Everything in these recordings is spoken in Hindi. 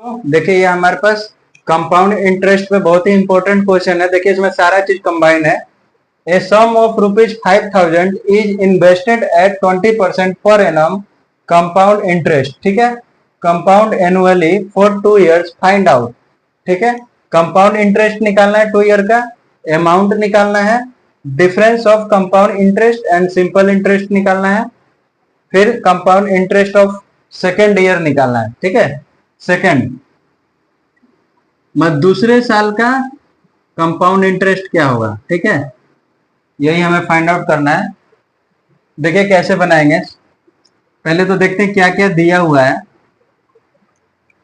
तो देखिए ये हमारे पास कंपाउंड इंटरेस्ट पे बहुत ही इंपॉर्टेंट क्वेश्चन है। देखिए इसमें सारा चीज कंबाइन है। A sum of ₹5,000 is invested at 20% per annum compound interest. ठीक है, compound annually for 2 years, find out. ठीक है, कंपाउंड इंटरेस्ट निकालना है 2 year का, अमाउंट निकालना है, difference of compound interest and simple interest निकालना है, फिर compound interest of second year निकालना है। ठीक है, सेकेंड दूसरे साल का कंपाउंड इंटरेस्ट क्या होगा। ठीक है, यही हमें फाइंड आउट करना है। देखिए कैसे बनाएंगे, पहले तो देखते हैं क्या क्या दिया हुआ है।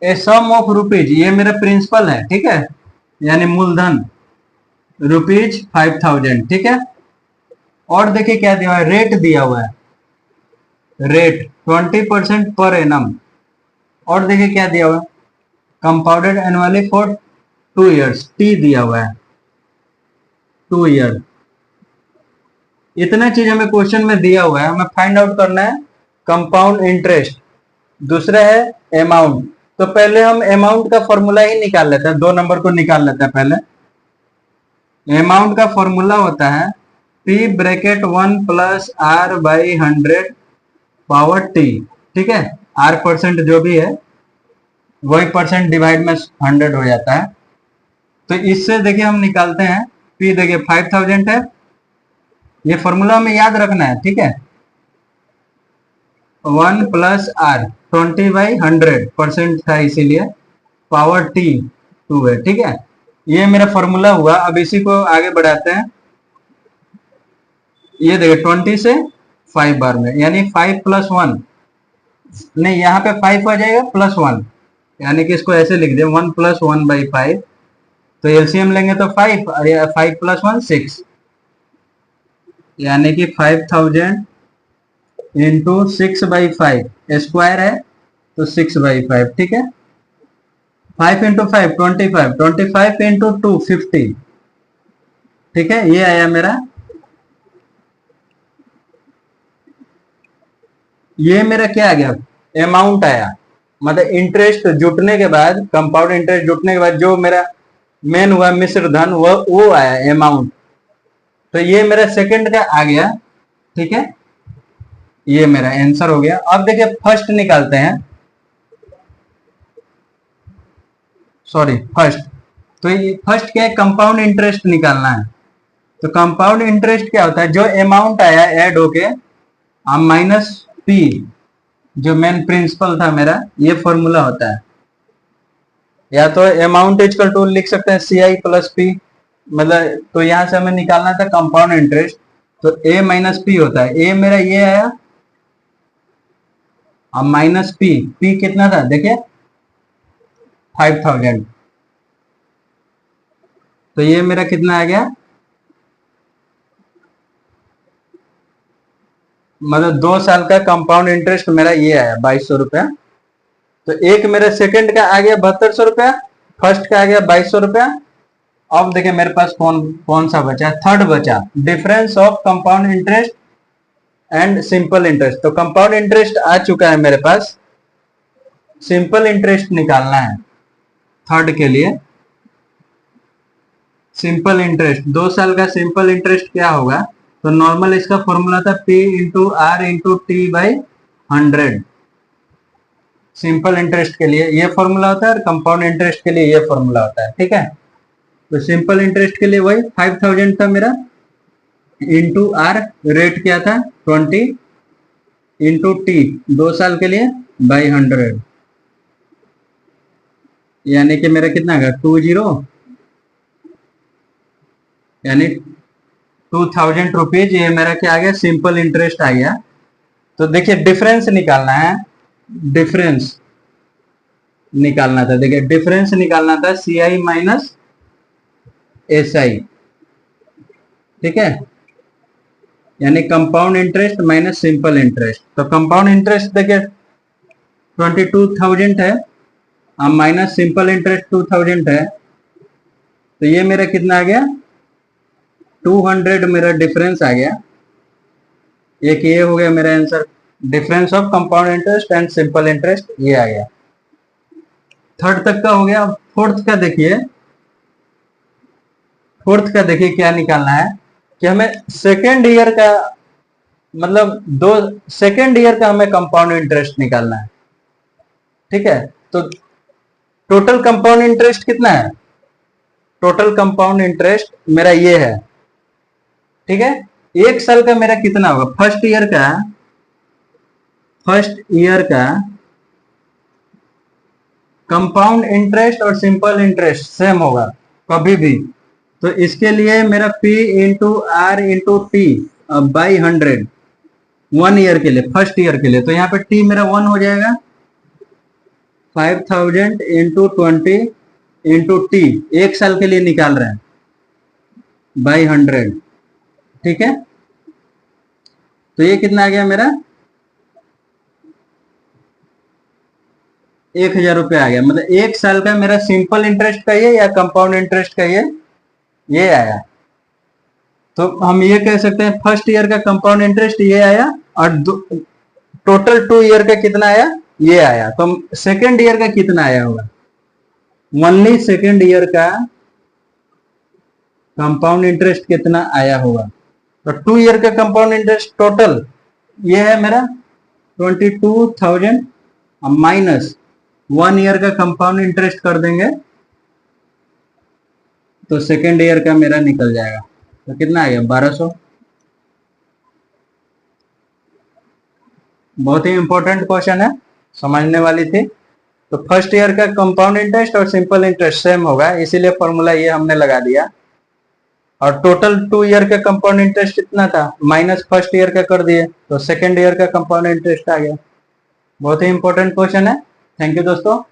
ए सम ऑफ रुपीज, ये मेरा प्रिंसिपल है। ठीक है, यानी मूलधन ₹5,000। ठीक है, और देखिए क्या दिया हुआ है, रेट दिया हुआ है, रेट 20% पर एनम। और देखिए क्या दिया हुआ है, compounded annually for 2 years, T दिया हुआ है 2 year। इतना चीज हमें क्वेश्चन में दिया हुआ है, हमें फाइंड आउट करना है कंपाउंड इंटरेस्ट। दूसरा है अमाउंट। तो पहले हम अमाउंट का फॉर्मूला ही निकाल लेते हैं, 2 नंबर को निकाल लेते हैं। पहले अमाउंट का फॉर्मूला होता है P(1 + R/100 पावर T। ठीक है, R% जो भी है वही परसेंट डिवाइड में 100 हो जाता है। तो इससे देखिए हम निकालते हैं P, देखिए 5,000 है, ये फॉर्मूला हमें याद रखना है। ठीक है, 1 + R 20/100% था इसीलिए पावर T 2 है। ठीक है, ये मेरा फॉर्मूला हुआ। अब इसी को आगे बढ़ाते हैं। ये देखिए 20 से 5 बार में, यानी 5 + 1, नहीं यहाँ पे 5 आ जाएगा +1, यानी कि इसको ऐसे लिख दे 1 + 1/5। तो एलसीएम लेंगे तो 5, और 5 + 1 6, यानी कि 5,000 इंटू 6/5, स्क्वायर है तो 6/5। ठीक है, 5 इंटू 5 25, 25 इंटू 2 50। ठीक है, ये आया मेरा, ये मेरा क्या आ गया, अमाउंट आया। मतलब इंटरेस्ट जुटने के बाद, कंपाउंड इंटरेस्ट जुटने के बाद जो मेरा मेन हुआ मिश्र धन, वो आया अमाउंट। तो ये मेरा सेकंड का आ गया। ठीक है, ये मेरा आंसर हो गया। अब देखिए फर्स्ट निकालते हैं, सॉरी फर्स्ट। तो ये फर्स्ट क्या है, कंपाउंड इंटरेस्ट निकालना है। तो कंपाउंड इंटरेस्ट क्या होता है, जो अमाउंट आया ऐड होके माइनस पी, जो मेन प्रिंसिपल था मेरा, ये फॉर्मूला होता है। या तो अमाउंट इक्वल टू लिख सकते हैं CI + P, मतलब तो यहां से हमें निकालना था कंपाउंड इंटरेस्ट। तो A - P होता है, A मेरा ये आया, अब माइनस P कितना था देखिए 5,000। तो ये मेरा कितना आ गया, मतलब 2 साल का कंपाउंड इंटरेस्ट मेरा ये आया 2,200 रुपया। तो एक मेरे सेकंड का आ गया 7,200 रुपया, फर्स्ट का आ गया 2,200 रुपया। अब देखिए मेरे पास कौन कौन सा बचा, थर्ड बचा, difference of compound interest and simple interest. तो कंपाउंड इंटरेस्ट आ चुका है मेरे पास, सिंपल इंटरेस्ट निकालना है थर्ड के लिए। सिंपल इंटरेस्ट, 2 साल का सिंपल इंटरेस्ट क्या होगा, तो नॉर्मल इसका फॉर्मूला था P(R)(T/100। सिंपल इंटरेस्ट के लिए ये फॉर्मूला होता है, और कंपाउंड इंटरेस्ट के लिए ये फॉर्मूला होता है। ठीक है, तो सिंपल इंटरेस्ट के लिए वही 5,000 था मेरा, इंटू आर, रेट क्या था 20, इंटू टी 2 साल के लिए बाई 100, यानी कि मेरा कितना आ गया 20, यानी 2,000 रुपीज। ये मेरा क्या आ गया, सिंपल इंटरेस्ट आ गया। तो देखिए डिफरेंस निकालना है, डिफरेंस निकालना था। देखिए डिफरेंस निकालना था CI - SI। ठीक है, यानी compound interest minus simple interest. तो कंपाउंड इंटरेस्ट देखिए 22,000 है, अब माइनस सिंपल इंटरेस्ट 2,000 है। तो ये मेरा कितना आ गया 200, मेरा डिफरेंस आ गया। एक ये हो गया मेरा answer, difference of compound interest and simple interest, ये आ गया। थर्ड तक का हो गया। अब फोर्थ का देखिए, फोर्थ का देखिए क्या निकालना है कि हमें सेकेंड ईयर का, मतलब दो सेकेंड ईयर का हमें कंपाउंड इंटरेस्ट निकालना है। ठीक है, तो टोटल कंपाउंड इंटरेस्ट कितना है? टोटल कंपाउंड इंटरेस्ट मेरा ये है। ठीक है, एक साल का मेरा कितना होगा? फर्स्ट ईयर का कंपाउंड इंटरेस्ट और सिंपल इंटरेस्ट सेम होगा कभी भी। तो इसके लिए मेरा P into R into T by 100 1 year के लिए, फर्स्ट ईयर के लिए। तो यहाँ पे T मेरा 1 हो जाएगा, 5000 इंटू 20 इंटू टी, एक साल के लिए निकाल रहे हैं, बाई 100। ठीक है, तो ये कितना आ गया मेरा? 1000 रुपये आ गया। मतलब एक साल का मेरा सिंपल इंटरेस्ट का ये या कंपाउंड इंटरेस्ट का ये आया। तो हम ये कह सकते हैं फर्स्ट ईयर का कंपाउंड इंटरेस्ट ये आया, और टोटल 2 ईयर का कितना आया? ये आया। तो सेकेंड ईयर का कितना आया होगा? ओनली सेकेंड ईयर का कंपाउंड इंटरेस्ट कितना आया होगा? तो 2 ईयर का कंपाउंड इंटरेस्ट टोटल ये है मेरा 22,000 माइनस 1 ईयर का कंपाउंड इंटरेस्ट कर देंगे तो सेकेंड ईयर का मेरा निकल जाएगा। तो कितना आ गया? 1200। बहुत ही इंपॉर्टेंट क्वेश्चन है, समझने वाली थी। तो फर्स्ट ईयर का कंपाउंड इंटरेस्ट और सिंपल इंटरेस्ट सेम होगा, इसीलिए फॉर्मूला ये हमने लगा दिया। और टोटल 2 ईयर का कंपाउंड इंटरेस्ट कितना था, माइनस फर्स्ट ईयर का कर दिए, तो सेकेंड ईयर का कंपाउंड इंटरेस्ट आ गया। बहुत ही इंपॉर्टेंट क्वेश्चन है। थैंक यू दोस्तों।